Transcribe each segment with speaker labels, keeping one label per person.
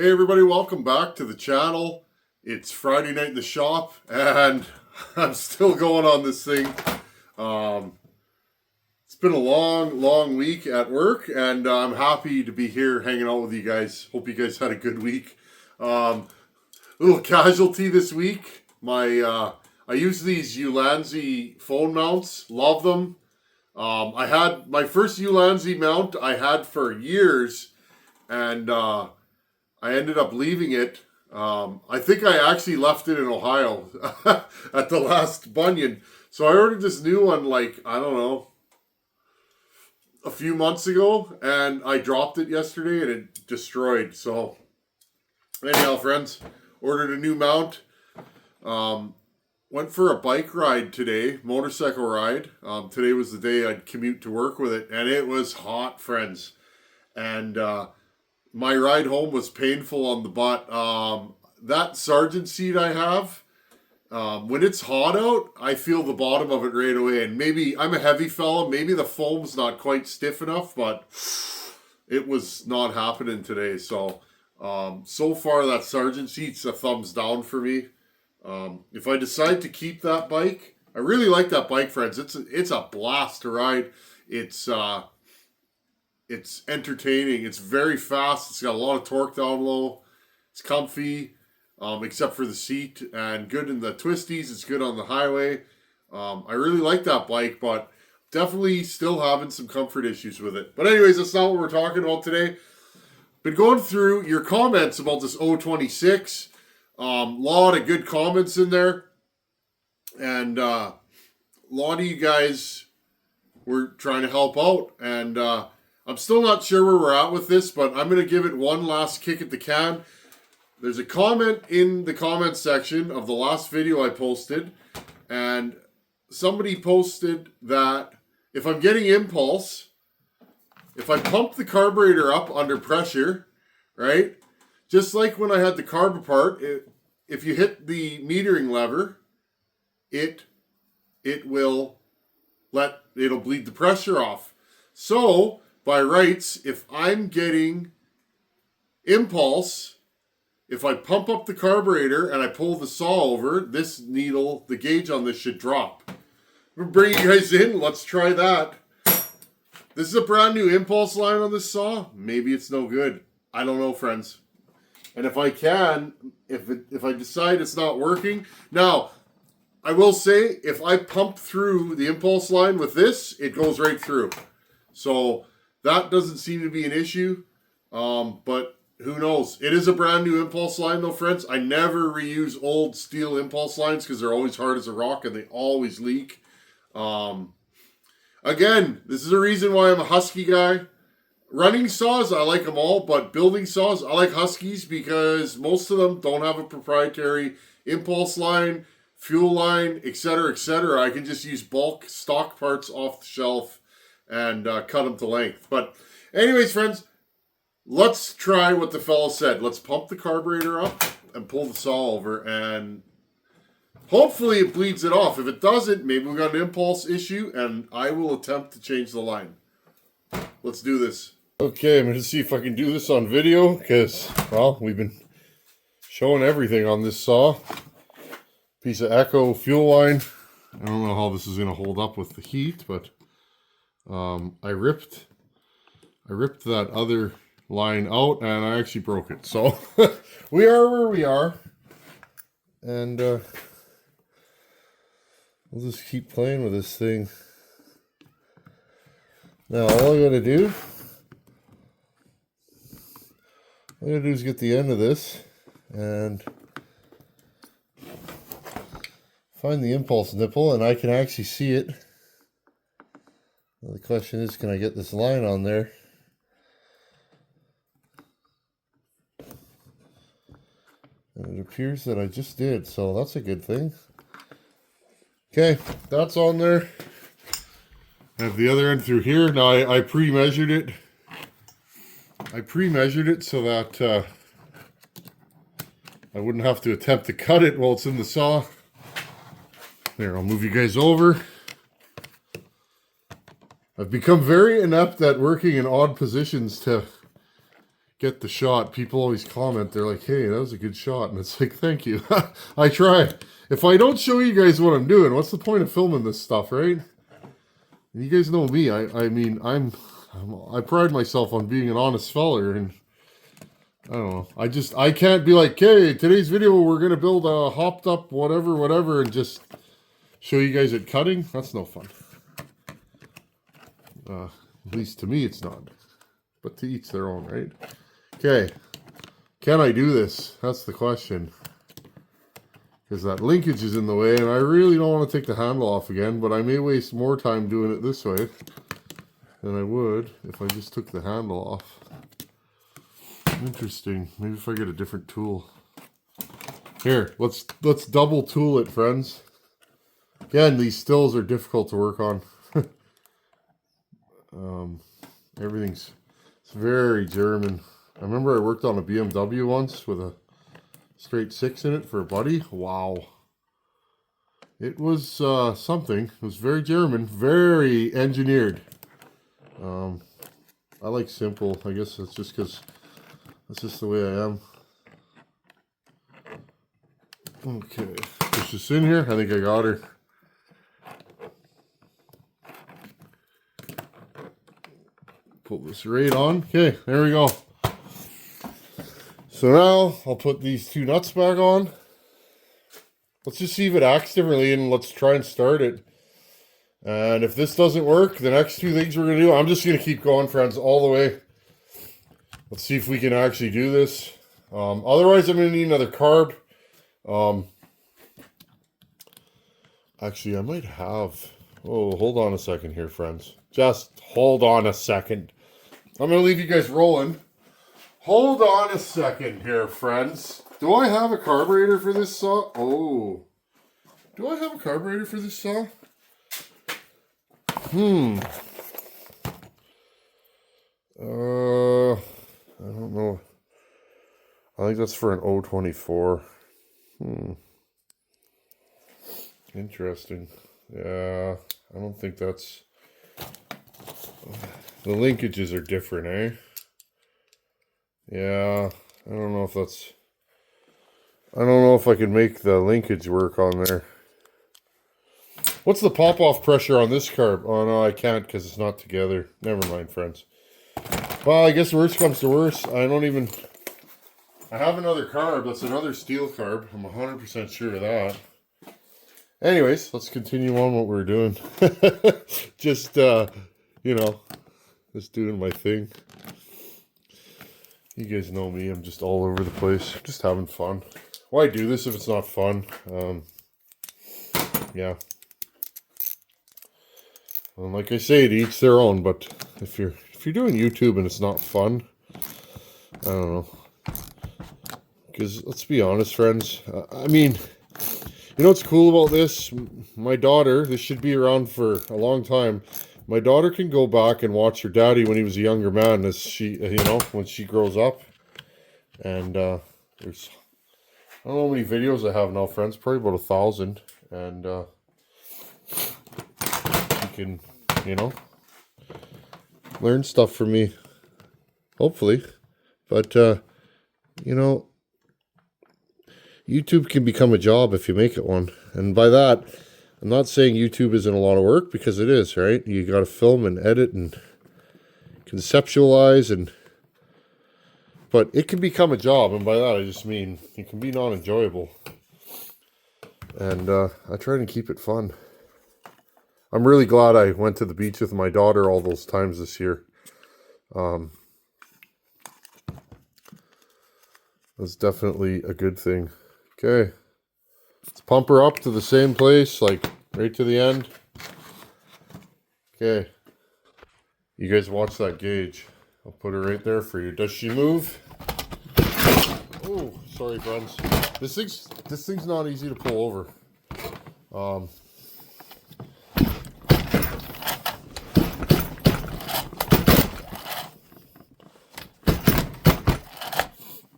Speaker 1: Hey everybody, welcome back to the channel. It's Friday night in the shop and I'm still going on this thing. It's been a long week at work and I'm happy to be here hanging out with you guys. Hope you guys had a good week. Little casualty this week. I use these Ulanzi phone mounts. Love them. I had my first Ulanzi mount I had for years and I ended up leaving it. I think I actually left it in Ohio at the last Bunyan. So I ordered this new one like, I don't know, a few months ago. And I dropped it yesterday and it destroyed. So anyhow, friends, ordered a new mount. Went for a bike ride today, motorcycle ride. Today was the day I'd commute to work with it. And it was hot, friends. And my ride home was painful on the butt. That Sergeant seat I have, when it's hot out, I feel the bottom of it right away. And maybe, I'm a heavy fella, maybe the foam's not quite stiff enough, but it was not happening today. So, so far that Sergeant seat's a thumbs down for me. If I decide to keep that bike, I really like that bike, friends. It's a blast to ride. It's entertaining. It's very fast. It's got a lot of torque down low. It's comfy, except for the seat, and good in the twisties. It's good on the highway. I really like that bike, but definitely still having some comfort issues with it. But anyways, that's not what we're talking about today. Been going through your comments about this 026. Lot of good comments in there. And a lot of you guys were trying to help out. And I'm still not sure where we're at with this, but I'm going to give it one last kick at the can. There's a comment in the comment section of the last video I posted, and somebody posted that if I'm getting impulse, if I pump the carburetor up under pressure, right, just like when I had the carb apart, if you hit the metering lever, it'll bleed the pressure off. So by rights, if I'm getting impulse, if I pump up the carburetor and I pull the saw over, this needle, the gauge on this should drop. I'm gonna bring you guys in. Let's try that. This is a brand new impulse line on this saw. Maybe it's no good. I don't know, friends. And if I decide it's not working, now I will say if I pump through the impulse line with this, it goes right through. So that doesn't seem to be an issue, but who knows? It is a brand new impulse line though, friends. I never reuse old Stihl impulse lines because they're always hard as a rock and they always leak. Again, this is a reason why I'm a Husky guy. Running saws, I like them all, but building saws, I like Huskies because most of them don't have a proprietary impulse line, fuel line, etc., etc. I can just use bulk stock parts off the shelf and cut them to length. But anyways, friends, let's try what the fellow said. Let's pump the carburetor up and pull the saw over, and hopefully it bleeds it off. If it doesn't, maybe we got an impulse issue, and I will attempt to change the line. Let's do this. Okay, I'm going to see if I can do this on video, because, well, we've been showing everything on this saw. Piece of Echo fuel line. I don't know how this is going to hold up with the heat, but I ripped that other line out and I actually broke it. So we are where we are, and we'll just keep playing with this thing. Now all I gotta do is get the end of this and find the impulse nipple, and I can actually see it. Well, the question is, can I get this line on there? And it appears that I just did, so that's a good thing. Okay, that's on there. I have the other end through here. Now I pre-measured it. I pre-measured it so that I wouldn't have to attempt to cut it while it's in the saw. There, I'll move you guys over. I've become very inept at working in odd positions to get the shot, people always comment, they're like, hey, that was a good shot. And it's like, thank you. I try. If I don't show you guys what I'm doing, what's the point of filming this stuff, right? And you guys know me. I mean, I pride myself on being an honest feller, and I don't know. I can't be like, hey, today's video, we're going to build a hopped up whatever, and just show you guys it cutting. That's no fun. At least to me, it's not. But to each their own, right? Okay. Can I do this? That's the question. Because that linkage is in the way, and I really don't want to take the handle off again, but I may waste more time doing it this way than I would if I just took the handle off. Interesting. Maybe if I get a different tool. Here, let's double tool it, friends. Again, these stills are difficult to work on. It's very German. I remember I worked on a BMW once with a straight 6 in it for a buddy. Wow. It was something. It was very German, very engineered. I like simple. I guess that's just because that's just the way I am. Okay, push this in here. I think I got her. Pull this right on. Okay, there we go. So now I'll put these 2 nuts back on. Let's just see if it acts differently, and let's try and start it. And if this doesn't work, the next 2 things we're going to do, I'm just going to keep going, friends, all the way. Let's see if we can actually do this. Otherwise, I'm going to need another carb. Actually, I might have... Oh, hold on a second here, friends. Just hold on a second. I'm going to leave you guys rolling. Hold on a second here, friends. Do I have a carburetor for this saw? Oh. Do I have a carburetor for this saw? I don't know. I think that's for an 024. Interesting. Yeah, I don't think that's... The linkages are different, eh? Yeah, I don't know if that's... I don't know if I can make the linkage work on there. What's the pop-off pressure on this carb? Oh, no, I can't because it's not together. Never mind, friends. Well, I guess worst comes to worst. I have another carb. That's another Stihl carb. I'm 100% sure of that. Anyways, let's continue on what we're doing. Just, you know, just doing my thing. You guys know me. I'm just all over the place. Just having fun. Why do this if it's not fun? Yeah. Well, like I say, to each their own. But if you're doing YouTube and it's not fun, I don't know. Because let's be honest, friends. I mean, you know what's cool about this? My daughter, this should be around for a long time. My daughter can go back and watch her daddy when he was a younger man, as she, you know, when she grows up. And there's, I don't know how many videos I have now, friends. Probably about 1,000. And you can, you know, learn stuff from me, hopefully. But you know, YouTube can become a job if you make it one. And by that, I'm not saying YouTube isn't a lot of work, because it is, right? You got to film and edit and conceptualize, and but it can become a job, and by that I just mean it can be non-enjoyable. And I try to keep it fun. I'm really glad I went to the beach with my daughter all those times this year. That's definitely a good thing. Okay. Let's pump her up to the same place, like right to the end. Okay. You guys watch that gauge. I'll put her right there for you. Does she move? Oh, sorry, friends. This thing's not easy to pull over.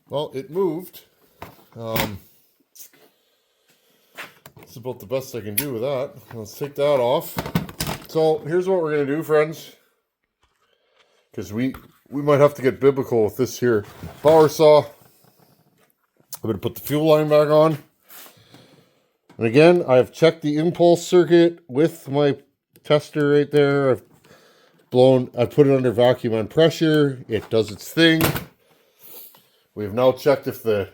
Speaker 1: Well, it moved. That's about the best I can do with that. Let's take that off. So here's what we're going to do, friends. Because we might have to get biblical with this here power saw. I'm going to put the fuel line back on. And again, I've checked the impulse circuit with my tester right there. I put it under vacuum on pressure. It does its thing. We've now checked if the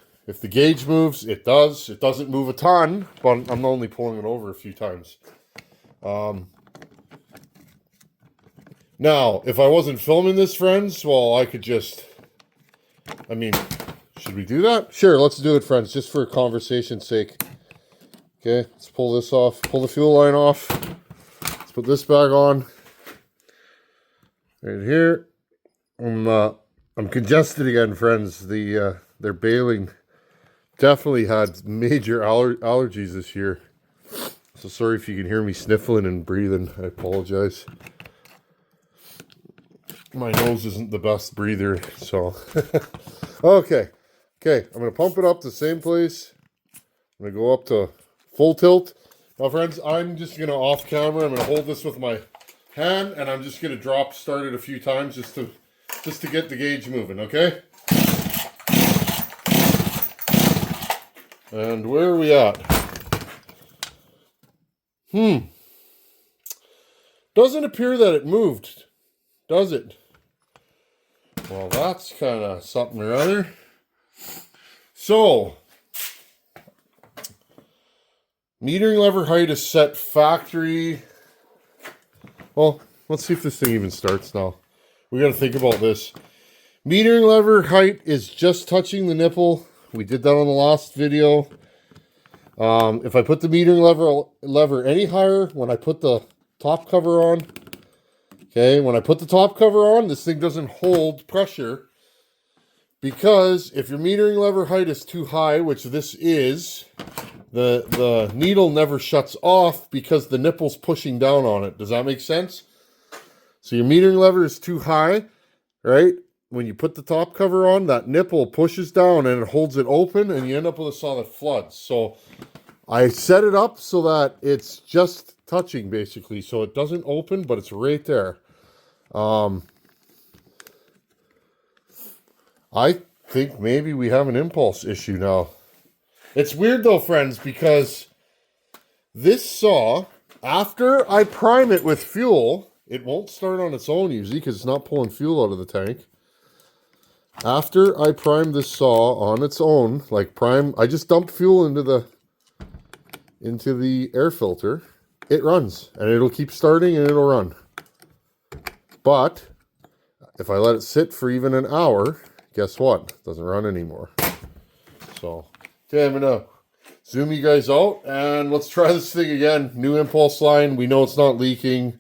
Speaker 1: gauge moves. It does. It doesn't move a ton, but I'm only pulling it over a few times. Now, if I wasn't filming this, friends, well, I could just, should we do that? Sure, let's do it, friends, just for conversation's sake. Okay, let's pull this off. Pull the fuel line off. Let's put this back on. Right here. I'm congested again, friends. They're bailing. Definitely had major allergies this year. So sorry if you can hear me sniffling and breathing. I apologize. My nose isn't the best breather, so. Okay, I'm going to pump it up to the same place. I'm going to go up to full tilt. Now, friends, I'm just going to off camera. I'm going to hold this with my hand, and I'm just going to start it a few times just to get the gauge moving, okay? And where are we at? Doesn't appear that it moved, does it? Well, that's kind of something or other. So, metering lever height is set factory. Well, let's see if this thing even starts now. We got to think about this. Metering lever height is just touching the nipple. We did that on the last video. If I put the metering lever any higher, when I put the top cover on, okay, when I put the top cover on, this thing doesn't hold pressure, because if your metering lever height is too high, which this is, the needle never shuts off because the nipple's pushing down on it. Does that make sense? So your metering lever is too high, right? When you put the top cover on, that nipple pushes down and it holds it open, and you end up with a saw that floods. So I set it up so that it's just touching, basically, so it doesn't open, but it's right there. I think maybe we have an impulse issue now. It's weird though, friends, because this saw, after I prime it with fuel, it won't start on its own usually because it's not pulling fuel out of the tank. After I prime this saw on its own, I just dumped fuel into the air filter. It runs, and it'll keep starting, and it'll run. But if I let it sit for even an hour, guess what? It doesn't run anymore. So, okay, I'm gonna zoom you guys out, and let's try this thing again. New impulse line. We know it's not leaking.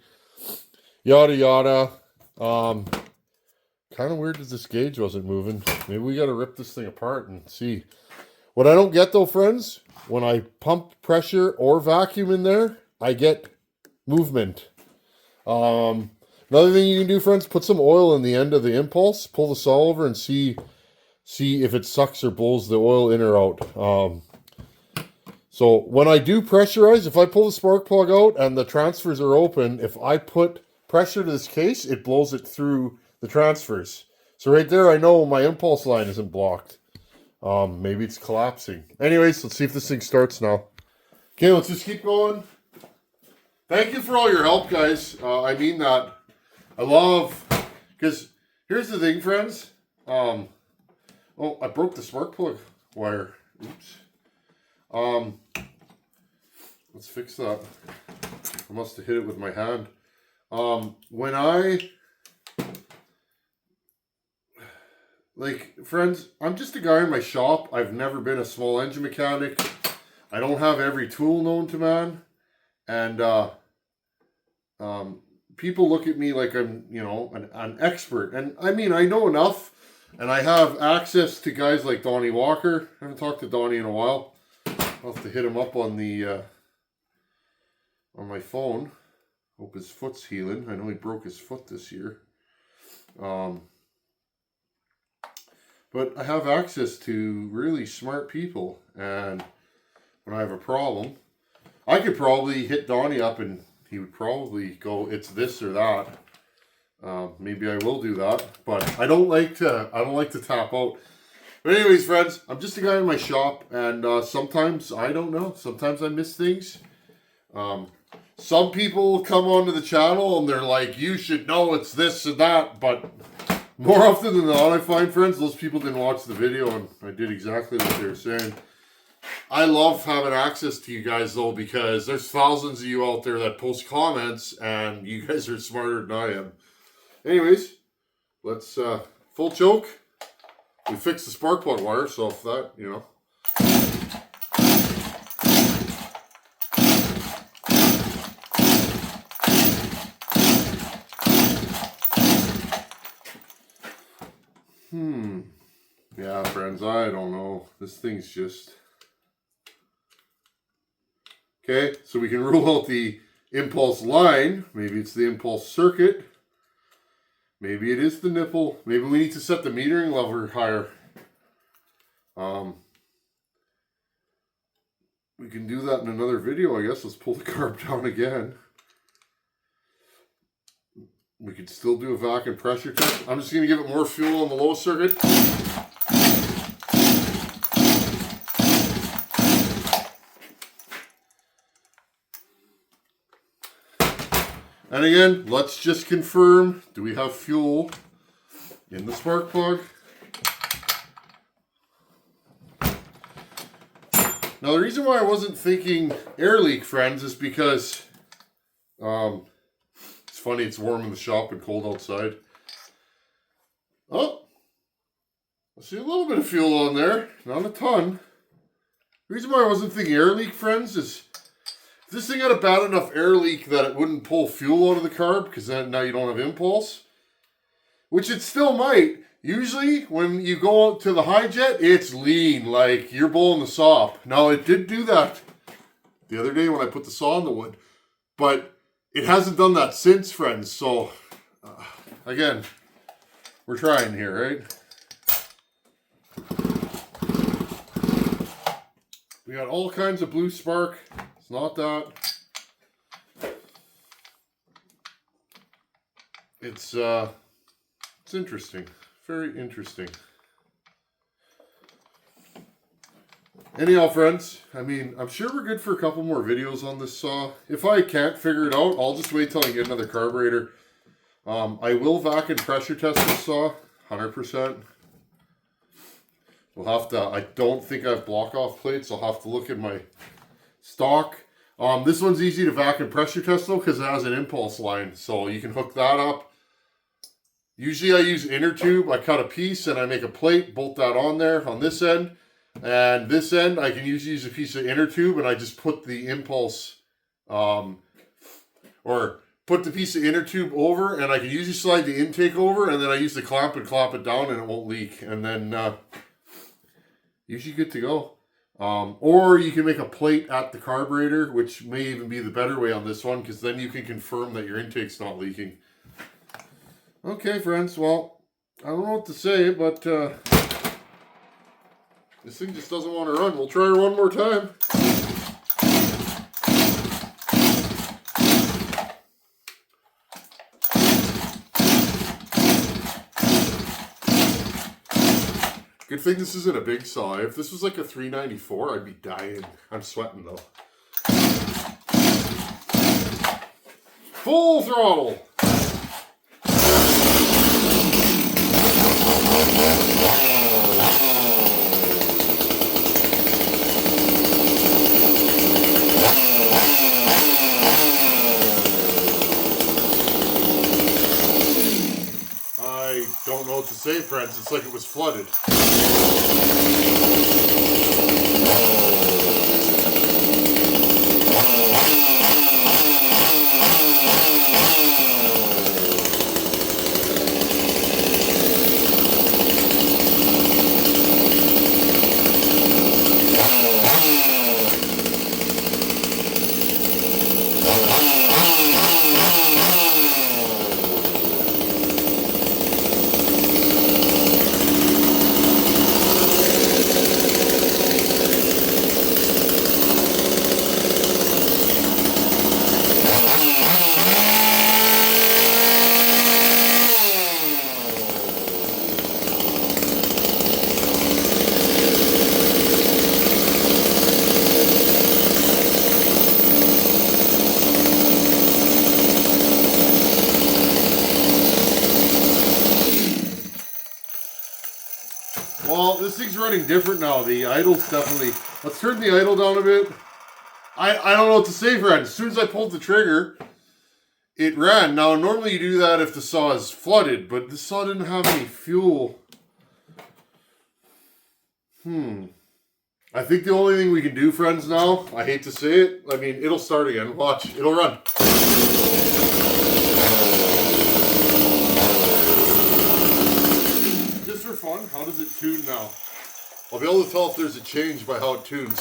Speaker 1: Yada yada. Kind of weird that this gauge wasn't moving. Maybe we got to rip this thing apart and see. What I don't get though, friends, when I pump pressure or vacuum in there, I get movement. Another thing you can do, friends, put some oil in the end of the impulse, pull the saw over and see if it sucks or blows the oil in or out. So when I do pressurize, if I pull the spark plug out and the transfers are open, if I put pressure to this case, it blows it through the transfers. So right there, I know my impulse line isn't blocked. Maybe it's collapsing. Anyways, let's see if this thing starts now. Okay, let's just keep going. Thank you for all your help, guys. I mean that. I love, because here's the thing, friends. Oh, I broke the spark plug wire. Oops. Let's fix that. I must have hit it with my hand. Friends, I'm just a guy in my shop. I've never been a small engine mechanic. I don't have every tool known to man. And people look at me like I'm, an expert. And I mean, I know enough. And I have access to guys like Donnie Walker. I haven't talked to Donnie in a while. I'll have to hit him up on my phone. Hope his foot's healing. I know he broke his foot this year. But I have access to really smart people, and when I have a problem, I could probably hit Donnie up and he would probably go, it's this or that. Maybe I will do that, but I don't like to tap out. But anyways, friends, I'm just a guy in my shop, and sometimes I don't know. Sometimes I miss things. Some people come onto the channel and they're like, you should know it's this and that, but more often than not, I find, friends, those people didn't watch the video, and I did exactly what they were saying. I love having access to you guys, though, because there's thousands of you out there that post comments, and you guys are smarter than I am. Anyways, let's, full choke. We fixed the spark plug wire, so if that, you know. Yeah, friends, I don't know. This thing's just... Okay, so we can rule out the impulse line. Maybe it's the impulse circuit. Maybe it is the nipple. Maybe we need to set the metering lever higher. We can do that in another video, I guess. Let's pull the carb down again. We could still do a vacuum pressure test. I'm just going to give it more fuel on the low circuit. And again, let's just confirm, do we have fuel in the spark plug? Now the reason why I wasn't thinking air leak, friends, is because it's funny, it's warm in the shop and cold outside. Oh, I see a little bit of fuel on there, not a ton. The reason why I wasn't thinking air leak, friends, is if this thing had a bad enough air leak that it wouldn't pull fuel out of the carb, because then now you don't have impulse, which it still might. Usually when you go out to the high jet, it's lean, like you're blowing the saw up. Now it did do that the other day when I put the saw in the wood, but it hasn't done that since, friends. So again, we're trying here, right? We got all kinds of blue spark. It's not that. It's interesting. Very interesting. Anyhow, friends, I mean, I'm sure we're good for a couple more videos on this saw. If I can't figure it out, I'll just wait till I get another carburetor. I will vacuum pressure test this saw, 100%. We'll have to, I don't think I have block off plates. I'll have to look at my stock. This one's easy to vacuum pressure test though, because it has an impulse line. So you can hook that up. Usually I use inner tube. I cut a piece and I make a plate, bolt that on there on this end. And this end, I can usually use a piece of inner tube and I just put the impulse, or put the piece of inner tube over, and I can usually slide the intake over, and then I use the clamp and clap it down and it won't leak. And then usually good to go. Or you can make a plate at the carburetor, which may even be the better way on this one, because then you can confirm that your intake's not leaking. Okay, friends, well, I don't know what to say, but this thing just doesn't want to run. We'll try her one more time. Good thing this isn't a big saw. If this was like a 394, I'd be dying. I'm sweating though. Full throttle. I don't know what to say, friends. It's like it was flooded. Well, this thing's running different now. The idle's definitely... Let's turn the idle down a bit. I don't know what to say, friend. As soon as I pulled the trigger, it ran. Now, normally you do that if the saw is flooded, but the saw didn't have any fuel. I think the only thing we can do, friends, now, I hate to say it, I mean, it'll start again. Watch, it'll run. Just for fun, how does it tune now? I'll be able to tell if there's a change by how it tunes.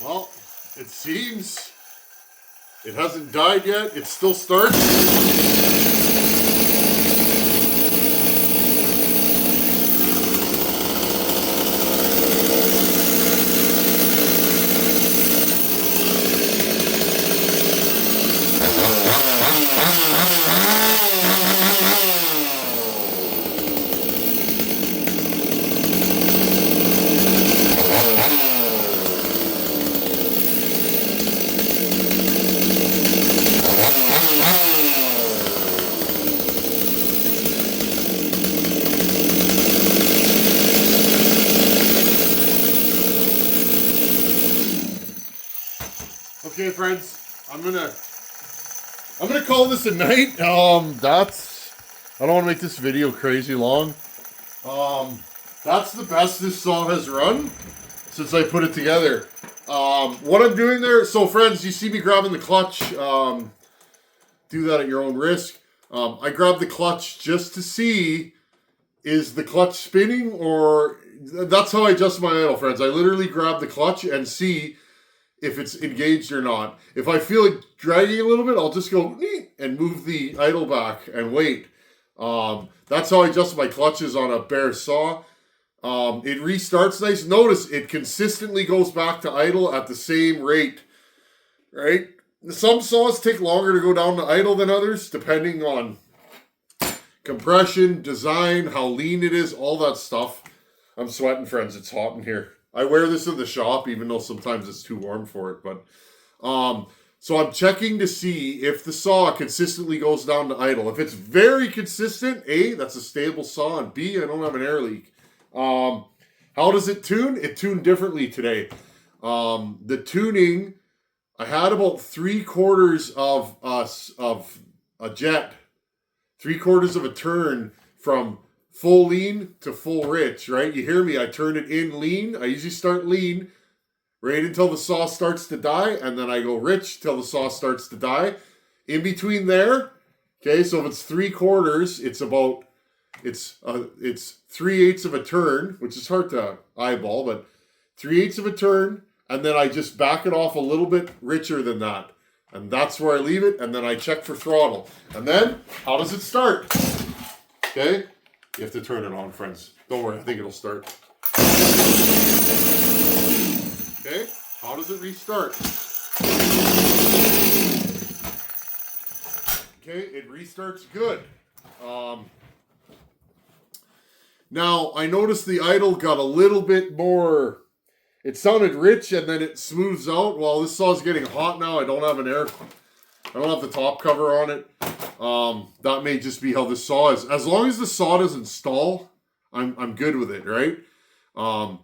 Speaker 1: Well, it seems it hasn't died yet. It still starts. Okay, friends, I'm gonna call this a night. I don't want to make this video crazy long. That's the best this saw has run since I put it together. What I'm doing there, so friends, you see me grabbing the clutch. Do that at your own risk. I grabbed the clutch just to see, is the clutch spinning, or that's how I adjust my idle, friends. I literally grab the clutch and see if it's engaged or not. If I feel it dragging a little bit, I'll just go and move the idle back and wait. That's how I adjust my clutches on a bare saw. It restarts nice. Notice it consistently goes back to idle at the same rate, right? Some saws take longer to go down to idle than others, depending on compression, design, how lean it is, all that stuff. I'm sweating, friends. It's hot in here. I wear this in the shop, even though sometimes it's too warm for it. But so I'm checking to see if the saw consistently goes down to idle. If it's very consistent, A, that's a stable saw, and B, I don't have an air leak. How does it tune? It tuned differently today. The tuning, I had about 3/4 of a jet, 3/4 of a turn from full lean to full rich, right? You hear me? I turn it in lean. I usually start lean right until the saw starts to die, and then I go rich till the saw starts to die. In between there, okay, so if it's 3/4, it's 3/8 of a turn, which is hard to eyeball, but 3/8 of a turn and then I just back it off a little bit richer than that. And that's where I leave it, and then I check for throttle. And then, how does it start? Okay? You have to turn it on, friends. Don't worry, I think it'll start. Okay? How does it restart? Okay, it restarts good. Now, I noticed the idle got a little bit more... It sounded rich and then it smooths out. Well, this saw's getting hot now. I don't have the top cover on it. That may just be how this saw is. As long as the saw doesn't stall, I'm good with it, right? I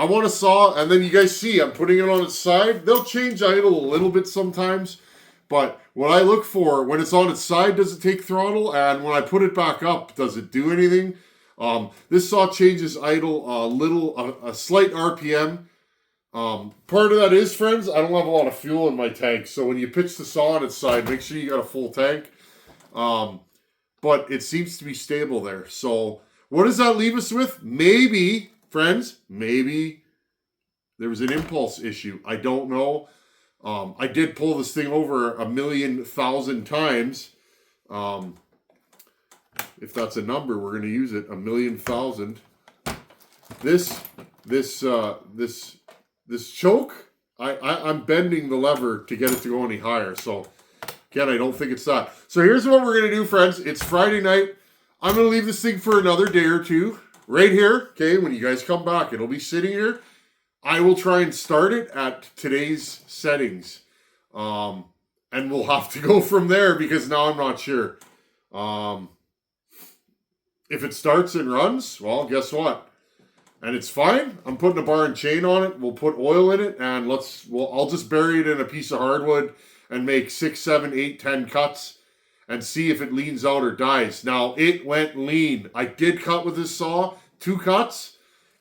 Speaker 1: want a saw, and then you guys see I'm putting it on its side. They'll change idle a little bit sometimes, but what I look for when it's on its side, does it take throttle? And when I put it back up, does it do anything? This saw changes idle a slight RPM. Part of that is, friends, I don't have a lot of fuel in my tank, so when you pitch the saw on its side, make sure you got a full tank. But it seems to be stable there. So what does that leave us with? Maybe, friends, maybe there was an impulse issue. I don't know. I did pull this thing over 1,000,000 times. If that's a number, we're going to use it. 1,000,000. This choke, I'm bending the lever to get it to go any higher. So, again, I don't think it's that. So here's what we're going to do, friends. It's Friday night. I'm going to leave this thing for another day or two. Right here, okay, when you guys come back, it'll be sitting here. I will try and start it at today's settings. And we'll have to go from there because now I'm not sure. If it starts and runs, well, guess what? And it's fine. I'm putting a bar and chain on it. We'll put oil in it, and I'll just bury it in a piece of hardwood and make 6, 7, 8, 10 cuts and see if it leans out or dies. Now, it went lean. I did cut with this saw, 2 cuts.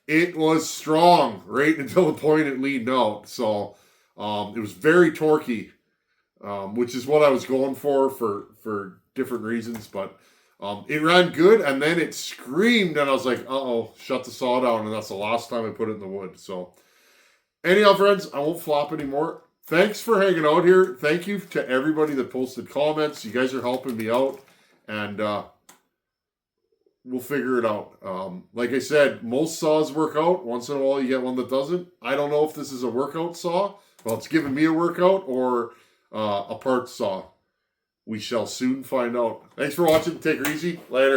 Speaker 1: It was strong right until the point it leaned out. So it was very torquey, which is what I was going for different reasons, but it ran good, and then it screamed, and I was like, uh-oh, shut the saw down, and that's the last time I put it in the wood. So, anyhow, friends, I won't flop anymore. Thanks for hanging out here. Thank you to everybody that posted comments. You guys are helping me out, and we'll figure it out. Like I said, most saws work out. Once in a while, you get one that doesn't. I don't know if this is a workout saw. Well, it's giving me a workout, or a parts saw. We shall soon find out. Thanks for watching. Take her easy. Later.